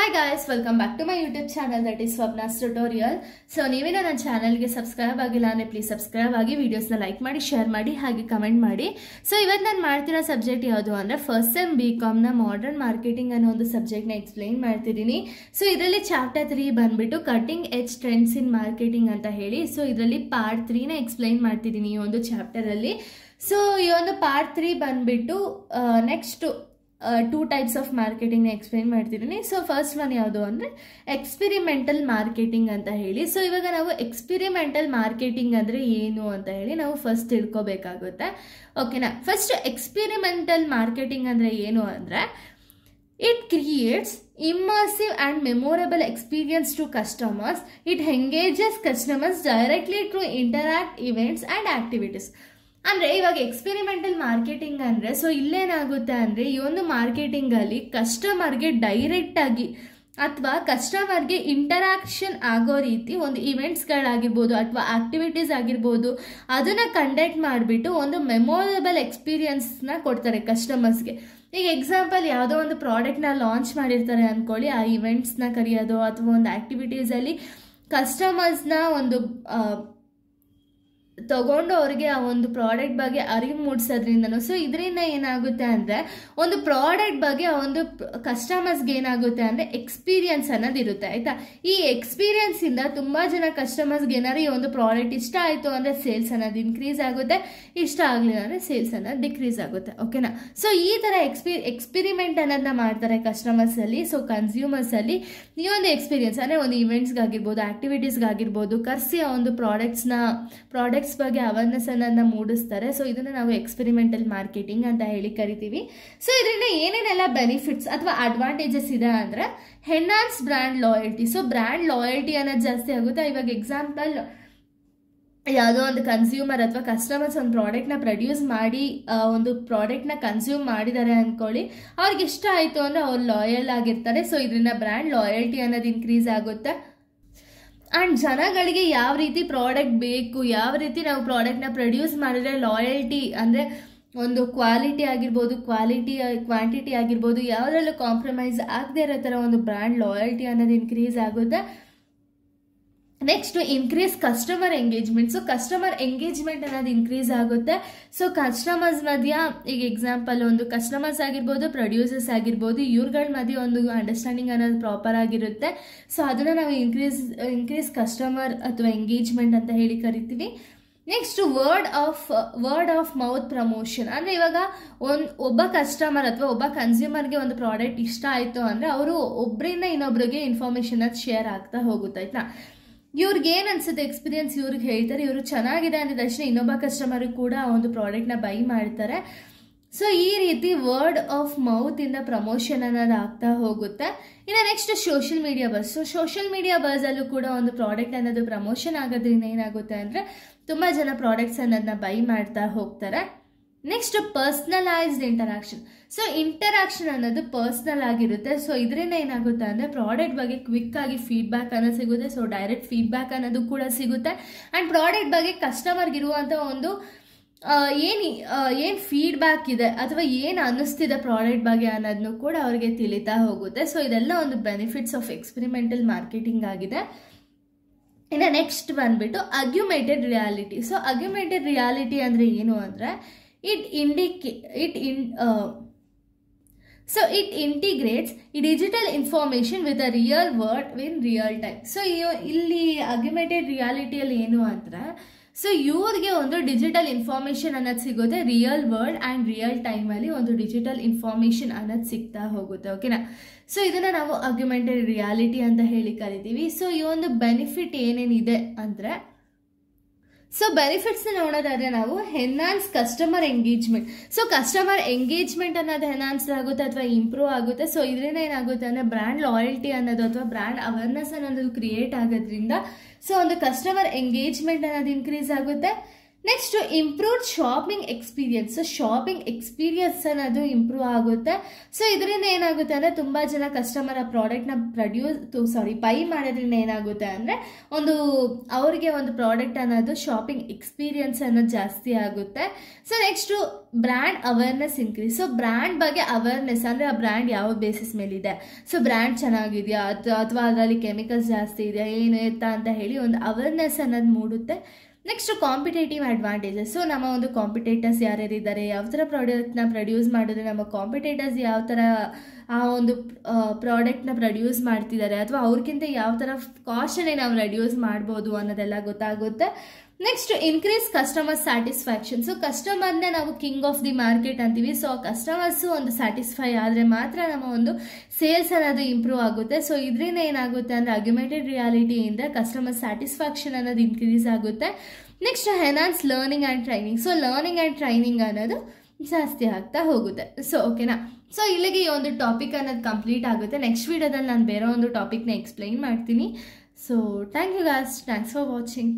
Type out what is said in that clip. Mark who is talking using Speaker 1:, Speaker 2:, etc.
Speaker 1: Hi guys, welcome back to my YouTube channel, that is Swapna's Tutorial. So ನೀವೇನೋ ನನ್ನ ಚಾನೆಲ್ಗೆ subscribe ಆಗಿಲ್ಲ ಅಂದರೆ ಪ್ಲೀಸ್ ಸಬ್ಸ್ಕ್ರೈಬ್ ಆಗಿ ವಿಡಿಯೋಸ್ನ ಲೈಕ್ ಮಾಡಿ ಶೇರ್ ಮಾಡಿ ಹಾಗೆ ಕಮೆಂಟ್ ಮಾಡಿ. ಸೊ ಇವತ್ತು ನಾನು ಮಾಡ್ತಿರೋ ಸಬ್ಜೆಕ್ಟ್ ಯಾವುದು ಅಂದರೆ ಫಸ್ಟ್ ಸೆಮ್ BComನ ಮಾಡರ್ನ್ ಮಾರ್ಕೆಟಿಂಗ್ ಅನ್ನೋ ಒಂದು ಸಬ್ಜೆಕ್ಟ್ನ ಎಕ್ಸ್ಪ್ಲೈನ್ ಮಾಡ್ತಿದ್ದೀನಿ. ಸೊ ಇದರಲ್ಲಿ ಚಾಪ್ಟರ್ 3 ಬಂದ್ಬಿಟ್ಟು ಕಟಿಂಗ್ ಎಡ್ಜ್ ಟ್ರೆಂಡ್ಸ್ ಇನ್ ಮಾರ್ಕೆಟಿಂಗ್ ಅಂತ ಹೇಳಿ. ಸೊ ಇದರಲ್ಲಿ ಪಾರ್ಟ್ 3ನ ಎಕ್ಸ್ಪ್ಲೈನ್ ಮಾಡ್ತಿದ್ದೀನಿ ಈ ಒಂದು ಚಾಪ್ಟರಲ್ಲಿ. ಸೊ ಈ ಒಂದು ಪಾರ್ಟ್ 3 ಬಂದ್ಬಿಟ್ಟು next 2 types of marketing explain ಮಾಡ್ತಿದ್ದೀನಿ. ಸೊ ಫಸ್ಟ್ ಒನ್ ಯಾವುದು ಅಂದರೆ ಎಕ್ಸ್ಪೆರಿಮೆಂಟಲ್ ಮಾರ್ಕೆಟಿಂಗ್ ಅಂತ ಹೇಳಿ. ಸೊ ಇವಾಗ ನಾವು ಎಕ್ಸ್ಪೆರಿಮೆಂಟಲ್ ಮಾರ್ಕೆಟಿಂಗ್ ಅಂದರೆ ಏನು ಅಂತ ಹೇಳಿ ನಾವು ಫಸ್ಟ್ ತಿಳ್ಕೊಬೇಕಾಗುತ್ತೆ. ಓಕೆನಾ. ಫಸ್ಟ್ ಎಕ್ಸ್ಪೆರಿಮೆಂಟಲ್ ಮಾರ್ಕೆಟಿಂಗ್ ಅಂದರೆ ಏನು ಅಂದರೆ it creates immersive and memorable experience to customers. It engages customers directly through interact events and activities. ಅಂದರೆ ಇವಾಗ ಎಕ್ಸ್ಪೆರಿಮೆಂಟಲ್ ಮಾರ್ಕೆಟಿಂಗ್ ಅಂದರೆ ಸೊ ಇಲ್ಲೇನಾಗುತ್ತೆ ಅಂದರೆ ಈ ಒಂದು ಮಾರ್ಕೆಟಿಂಗಲ್ಲಿ ಕಸ್ಟಮರ್ಗೆ ಡೈರೆಕ್ಟಾಗಿ ಅಥವಾ ಕಸ್ಟಮರ್ಗೆ ಇಂಟರಾಕ್ಷನ್ ಆಗೋ ರೀತಿ ಒಂದು ಇವೆಂಟ್ಸ್ಗಳಾಗಿರ್ಬೋದು ಅಥವಾ ಆಕ್ಟಿವಿಟೀಸ್ ಆಗಿರ್ಬೋದು ಅದನ್ನು ಕಂಡಕ್ಟ್ ಮಾಡಿಬಿಟ್ಟು ಒಂದು ಮೆಮೊರೇಬಲ್ ಎಕ್ಸ್ಪೀರಿಯನ್ಸ್ನ ಕೊಡ್ತಾರೆ ಕಸ್ಟಮರ್ಸ್ಗೆ. ಈಗ ಎಕ್ಸಾಂಪಲ್ ಯಾವುದೋ ಒಂದು ಪ್ರಾಡಕ್ಟ್ನ ಲಾಂಚ್ ಮಾಡಿರ್ತಾರೆ ಅಂದ್ಕೊಳ್ಳಿ, ಆ ಇವೆಂಟ್ಸ್ನ ಕರೆಯೋದು ಅಥವಾ ಒಂದು ಆ್ಯಕ್ಟಿವಿಟೀಸಲ್ಲಿ ಕಸ್ಟಮರ್ಸ್ನ ಒಂದು ತಗೊಂಡು ಅವ್ರಿಗೆ ಆ ಒಂದು ಪ್ರಾಡಕ್ಟ್ ಬಗ್ಗೆ ಅರಿವು ಮೂಡಿಸೋದ್ರಿಂದನೂ ಸೊ ಇದರಿಂದ ಏನಾಗುತ್ತೆ ಅಂದರೆ ಒಂದು ಪ್ರಾಡಕ್ಟ್ ಬಗ್ಗೆ ಆ ಒಂದು ಕಸ್ಟಮರ್ಸ್ಗೆ ಏನಾಗುತ್ತೆ ಅಂದರೆ ಎಕ್ಸ್ಪೀರಿಯನ್ಸ್ ಅನ್ನೋದಿರುತ್ತೆ ಆಯಿತಾ. ಈ ಎಕ್ಸ್ಪೀರಿಯನ್ಸಿಂದ ತುಂಬ ಜನ ಕಸ್ಟಮರ್ಸ್ಗೆ ಏನಾದ್ರು ಈ ಒಂದು ಪ್ರಾಡಕ್ಟ್ ಇಷ್ಟ ಆಯಿತು ಅಂದರೆ ಸೇಲ್ಸ್ ಅನ್ನೋದು ಇನ್ಕ್ರೀಸ್ ಆಗುತ್ತೆ, ಇಷ್ಟ ಆಗಲಿಲ್ಲ ಅಂದರೆ ಸೇಲ್ಸ್ ಅನ್ನೋದು ಡಿಕ್ರೀಸ್ ಆಗುತ್ತೆ. ಓಕೆನಾ. ಸೊ ಈ ಥರ ಎಕ್ಸ್ಪೆರಿಮೆಂಟ್ ಅನ್ನೋದನ್ನ ಮಾಡ್ತಾರೆ ಕಸ್ಟಮರ್ಸಲ್ಲಿ. ಸೊ ಕನ್ಸ್ಯೂಮರ್ಸಲ್ಲಿ ಈ ಒಂದು ಎಕ್ಸ್ಪೀರಿಯನ್ಸ್ ಅಂದರೆ ಒಂದು ಇವೆಂಟ್ಸ್ಗಾಗಿರ್ಬೋದು ಆ್ಯಕ್ಟಿವಿಟೀಸ್ಗಾಗಿರ್ಬೋದು ಕರೆಸಿ ಆ ಒಂದು ಪ್ರಾಡಕ್ಟ್ಸ್ ಬಗ್ಗೆ ಅವೇರ್ನೆಸ್ ಅನ್ನೋದನ್ನ ಮೂಡಿಸ್ತಾರೆ. ಸೊ ಇದನ್ನು ನಾವು ಎಕ್ಸ್ಪೆರಿಮೆಂಟಲ್ ಮಾರ್ಕೆಟಿಂಗ್ ಅಂತ ಹೇಳಿ ಕರಿತೀವಿ. ಸೊ ಇದರಿಂದ ಏನೇನೆಲ್ಲ ಬೆನಿಫಿಟ್ಸ್ ಅಥವಾ ಅಡ್ವಾಂಟೇಜಸ್ ಇದೆ ಅಂದರೆ enhance brand loyalty. So brand loyalty ಅನ್ನೋದು ಜಾಸ್ತಿ ಆಗುತ್ತೆ. ಇವಾಗ ಎಕ್ಸಾಂಪಲ್ ಯಾವುದೋ ಒಂದು ಕನ್ಸ್ಯೂಮರ್ ಅಥವಾ ಕಸ್ಟಮರ್ಸ್ ಒಂದು ಪ್ರಾಡಕ್ಟ್ನ ಪ್ರೊಡ್ಯೂಸ್ ಮಾಡಿ ಒಂದು ಪ್ರಾಡಕ್ಟ್ನ ಕನ್ಸ್ಯೂಮ್ ಮಾಡಿದ್ದಾರೆ ಅಂದ್ಕೊಳ್ಳಿ, ಅವ್ರಿಗೆ ಇಷ್ಟ ಆಯಿತು ಅಂದರೆ ಅವ್ರು ಲಾಯಲ್ ಆಗಿರ್ತಾರೆ. ಸೊ ಇದರಿಂದ ಬ್ರ್ಯಾಂಡ್ ಲಾಯಲ್ಟಿ ಅನ್ನೋದು ಇನ್ಕ್ರೀಸ್ ಆಗುತ್ತೆ. ಆ್ಯಂಡ್ ಜನಗಳಿಗೆ ಯಾವ ರೀತಿ ಪ್ರಾಡಕ್ಟ್ ಬೇಕು, ಯಾವ ರೀತಿ ನಾವು ಪ್ರಾಡಕ್ಟ್ನ ಪ್ರೊಡ್ಯೂಸ್ ಮಾಡಿದ್ರೆ ಲಾಯಲ್ಟಿ ಅಂದರೆ ಒಂದು ಕ್ವಾಲಿಟಿ ಆಗಿರ್ಬೋದು ಕ್ವಾಂಟಿಟಿ ಆಗಿರ್ಬೋದು ಯಾವುದ್ರಲ್ಲೂ ಕಾಂಪ್ರಮೈಸ್ ಆಗದೆ ಇರೋ ಥರ ಒಂದು ಬ್ರ್ಯಾಂಡ್ ಲಾಯಲ್ಟಿ ಅನ್ನೋದು ಇನ್ಕ್ರೀಸ್ ಆಗುತ್ತೆ. Next increase customer engagement. So customer engagement ಅನ್ನೋದು ಇನ್ಕ್ರೀಸ್ ಆಗುತ್ತೆ. ಸೊ ಕಸ್ಟಮರ್ಸ್ ಮಧ್ಯ ಈಗ ಎಕ್ಸಾಂಪಲ್ ಒಂದು ಕಸ್ಟಮರ್ಸ್ ಆಗಿರ್ಬೋದು ಪ್ರೊಡ್ಯೂಸರ್ಸ್ ಆಗಿರ್ಬೋದು ಇವ್ರಗಳ ಮಧ್ಯೆ ಒಂದು ಅಂಡರ್ಸ್ಟ್ಯಾಂಡಿಂಗ್ ಅನ್ನೋದು ಪ್ರಾಪರ್ ಆಗಿರುತ್ತೆ. ಸೊ ಅದನ್ನು ನಾವು ಇನ್ಕ್ರೀಸ್ ಕಸ್ಟಮರ್ ಅಥವಾ ಎಂಗೇಜ್ಮೆಂಟ್ ಅಂತ ಹೇಳಿ ಕರಿತೀವಿ. Next word of mouth promotion ಅಂದರೆ ಇವಾಗ ಒಬ್ಬ ಕಸ್ಟಮರ್ ಅಥವಾ ಒಬ್ಬ ಕನ್ಸ್ಯೂಮರ್ಗೆ ಒಂದು ಪ್ರಾಡಕ್ಟ್ ಇಷ್ಟ ಆಯಿತು ಅಂದರೆ ಅವರು ಒಬ್ಬರಿಂದ ಇನ್ನೊಬ್ರಿಗೆ ಇನ್ಫಾರ್ಮೇಷನ್ ಅದು ಶೇರ್ ಆಗ್ತಾ ಹೋಗುತ್ತೆ ಆಯ್ತಾ. ಇವ್ರಿಗೆ ಏನು ಅನ್ಸುತ್ತೆ ಎಕ್ಸ್ಪೀರಿಯನ್ಸ್ ಇವ್ರಿಗೆ ಹೇಳ್ತಾರೆ, ಇವರು ಚೆನ್ನಾಗಿದೆ ಅಂದ ತಕ್ಷಣ ಇನ್ನೊಬ್ಬ ಕಸ್ಟಮರ್ ಕೂಡ ಆ ಒಂದು ಪ್ರಾಡಕ್ಟ್ನ ಬೈ ಮಾಡ್ತಾರೆ. ಸೊ ಈ ರೀತಿ ವರ್ಡ್ ಆಫ್ ಮೌತಿಂದ ಪ್ರಮೋಷನ್ ಅನ್ನೋದು ಆಗ್ತಾ ಹೋಗುತ್ತೆ. ಇನ್ನು next social media buzz. So social media ಬಸ್ಸಲ್ಲೂ ಕೂಡ ಒಂದು ಪ್ರಾಡಕ್ಟ್ ಅನ್ನೋದು ಪ್ರಮೋಷನ್ ಆಗೋದ್ರಿಂದ ಏನಾಗುತ್ತೆ ಅಂದರೆ ತುಂಬ ಜನ ಪ್ರಾಡಕ್ಟ್ಸ್ ಅನ್ನೋದನ್ನ ಬೈ ಮಾಡ್ತಾ ಹೋಗ್ತಾರೆ. Next personalised interaction. So interaction ಅನ್ನೋದು ಪರ್ಸ್ನಲ್ ಆಗಿರುತ್ತೆ. ಸೊ ಇದರಿಂದ ಏನಾಗುತ್ತೆ ಅಂದರೆ ಪ್ರಾಡಕ್ಟ್ ಬಗ್ಗೆ ಕ್ವಿಕ್ ಆಗಿ ಫೀಡ್ಬ್ಯಾಕ್ ಅನ್ನೋದು ಸಿಗುತ್ತೆ. ಸೊ ಡೈರೆಕ್ಟ್ ಫೀಡ್ಬ್ಯಾಕ್ ಅನ್ನೋದು ಕೂಡ ಸಿಗುತ್ತೆ. ಆ್ಯಂಡ್ ಪ್ರಾಡಕ್ಟ್ ಬಗ್ಗೆ ಕಸ್ಟಮರ್ಗಿರುವಂಥ ಒಂದು ಏನು ಫೀಡ್ಬ್ಯಾಕ್ ಇದೆ ಅಥವಾ ಏನು ಅನ್ನಿಸ್ತಿದೆ ಪ್ರಾಡಕ್ಟ್ ಬಗ್ಗೆ ಅನ್ನೋದನ್ನು ಕೂಡ ಅವರಿಗೆ ತಿಳಿತಾ ಹೋಗುತ್ತೆ. ಸೊ ಇದೆಲ್ಲ ಒಂದು ಬೆನಿಫಿಟ್ಸ್ ಆಫ್ ಎಕ್ಸ್ಪೆರಿಮೆಂಟಲ್ ಮಾರ್ಕೆಟಿಂಗ್ ಆಗಿದೆ. ಇನ್ನು ನೆಕ್ಸ್ಟ್ ಬಂದ್ಬಿಟ್ಟು ಅಗ್ಯುಮೇಟೆಡ್ ರಿಯಾಲಿಟಿ. ಸೊ ಅಗ್ಯುಮೇಟೆಡ್ ರಿಯಾಲಿಟಿ ಅಂದರೆ ಏನು ಅಂದರೆ it integrates digital information with the real world in real time. So ಇಲ್ಲಿ ಅಗ್ಯುಮೇಟೆಡ್ ರಿಯಾಲಿಟಿಯಲ್ಲಿ ಏನು ಅಂದರೆ ಸೊ ಇವ್ರಿಗೆ ಒಂದು ಡಿಜಿಟಲ್ ಇನ್ಫಾರ್ಮೇಷನ್ ಅನ್ನೋದು ಸಿಗುತ್ತೆ, ರಿಯಲ್ ವರ್ಲ್ಡ್ ಆ್ಯಂಡ್ ರಿಯಲ್ ಟೈಮಲ್ಲಿ ಒಂದು ಡಿಜಿಟಲ್ ಇನ್ಫಾರ್ಮೇಷನ್ ಅನ್ನೋದು ಸಿಗ್ತಾ ಹೋಗುತ್ತೆ. ಓಕೆನಾ. ಸೊ ಇದನ್ನು ನಾವು ಅಗ್ಯುಮೆಂಟೆಡ್ ರಿಯಾಲಿಟಿ ಅಂತ ಹೇಳಿ ಕರಿತೀವಿ. ಸೊ ಈ ಒಂದು ಬೆನಿಫಿಟ್ ಏನೇನಿದೆ ಅಂದರೆ ಸೊ ಬೆನಿಫಿಟ್ಸ್ನ ನೋಡೋದಾದರೆ ನಾವು enhance customer engagement. So customer engagement ಅನ್ನೋದು ಎನ್ಹಾನ್ಸ್ ಆಗುತ್ತೆ ಅಥವಾ ಇಂಪ್ರೂವ್ ಆಗುತ್ತೆ. ಸೊ ಇದರಿಂದ ಏನಾಗುತ್ತೆ ಅಂದರೆ ಬ್ರ್ಯಾಂಡ್ ಲಾಯಲ್ಟಿ ಅನ್ನೋದು ಅಥವಾ ಬ್ರ್ಯಾಂಡ್ ಅವೇರ್ನೆಸ್ ಅನ್ನೋದು ಕ್ರಿಯೇಟ್ ಆಗೋದ್ರಿಂದ ಸೊ ಒಂದು ಕಸ್ಟಮರ್ ಎಂಗೇಜ್ಮೆಂಟ್ ಅನ್ನೋದು ಇನ್ಕ್ರೀಸ್ ಆಗುತ್ತೆ. Next improve shopping experience. So shopping experience ಅನ್ನೋದು ಇಂಪ್ರೂವ್ ಆಗುತ್ತೆ. ಸೊ ಇದರಿಂದ ಏನಾಗುತ್ತೆ ಅಂದರೆ ತುಂಬ ಜನ ಕಸ್ಟಮರ್ ಆ ಪ್ರಾಡಕ್ಟ್ನ ಬೈ ಮಾಡೋದ್ರಿಂದ ಏನಾಗುತ್ತೆ ಅಂದರೆ ಅವರಿಗೆ ಒಂದು ಪ್ರಾಡಕ್ಟ್ ಅನ್ನೋದು ಶಾಪಿಂಗ್ ಎಕ್ಸ್ಪೀರಿಯನ್ಸ್ ಅನ್ನೋದು ಜಾಸ್ತಿ ಆಗುತ್ತೆ. So next brand awareness increase. So brand ಬಗ್ಗೆ ಅವೇರ್ನೆಸ್ ಅಂದರೆ ಆ ಬ್ರ್ಯಾಂಡ್ ಯಾವ ಬೇಸಿಸ್ ಮೇಲಿದೆ, ಸೊ ಬ್ರ್ಯಾಂಡ್ ಚೆನ್ನಾಗಿದೆಯಾ ಅಥವಾ ಅದರಲ್ಲಿ ಕೆಮಿಕಲ್ಸ್ ಜಾಸ್ತಿ ಇದೆಯಾ ಏನು ಎತ್ತಾ ಅಂತ ಹೇಳಿ ಒಂದು ಅವೇರ್ನೆಸ್ ಅನ್ನೋದು ಮೂಡುತ್ತೆ. Next competitive advantages. ಸೊ ನಮ್ಮ ಒಂದು ಕಾಂಪಿಟೇಟರ್ಸ್ ಯಾರ್ಯಾರಿದ್ದಾರೆ, ಯಾವ ಥರ ಪ್ರಾಡಕ್ಟ್ನ ಪ್ರೊಡ್ಯೂಸ್ ಮಾಡಿದ್ರೆ ನಮ್ಮ ಕಾಂಪಿಟೇಟರ್ಸ್ ಯಾವ ಥರ ಆ ಒಂದು ಪ್ರಾಡಕ್ಟ್ನ ಪ್ರೊಡ್ಯೂಸ್ ಮಾಡ್ತಿದ್ದಾರೆ ಅಥವಾ ಅವ್ರಿಗಿಂತ ಯಾವ ಥರ ಕಾಸ್ಟನ್ನೇ ನಾವು ರೆಡ್ಯೂಸ್ ಮಾಡ್ಬೋದು ಅನ್ನೋದೆಲ್ಲ ಗೊತ್ತಾಗುತ್ತೆ. Next increase customer satisfaction. So ಕಸ್ಟಮರ್ನ ನಾವು ಕಿಂಗ್ ಆಫ್ ದಿ ಮಾರ್ಕೆಟ್ ಅಂತೀವಿ. ಸೊ ಕಸ್ಟಮರ್ಸು ಒಂದು ಸ್ಯಾಟಿಸ್ಫೈ ಆದರೆ ಮಾತ್ರ ನಮ್ಮ ಒಂದು ಸೇಲ್ಸ್ ಅನ್ನೋದು ಇಂಪ್ರೂವ್ ಆಗುತ್ತೆ. ಸೊ ಇದರಿಂದ ಏನಾಗುತ್ತೆ ಅಂದರೆ ಅಗ್ಯುಮೆಂಟೆಡ್ ರಿಯಾಲಿಟಿಯಿಂದ ಕಸ್ಟಮರ್ ಸ್ಯಾಟಿಸ್ಫ್ಯಾಕ್ಷನ್ ಅನ್ನೋದು ಇನ್ಕ್ರೀಸ್ ಆಗುತ್ತೆ. Next enhance learning and training. So learning and training ಅನ್ನೋದು ಜಾಸ್ತಿ ಆಗ್ತಾ ಹೋಗುತ್ತೆ. ಸೊ ಓಕೆನಾ. ಸೊ ಇಲ್ಲಿಗೆ ಈ ಒಂದು ಟಾಪಿಕ್ ಅನ್ನೋದು ಕಂಪ್ಲೀಟ್ ಆಗುತ್ತೆ. ನೆಕ್ಸ್ಟ್ ವಿಡಿಯೋದಲ್ಲಿ ನಾನು ಬೇರೆ ಒಂದು ಟಾಪಿಕ್ನ ಎಕ್ಸ್ಪ್ಲೈನ್ ಮಾಡ್ತೀನಿ. So thank you guys, thanks for watching.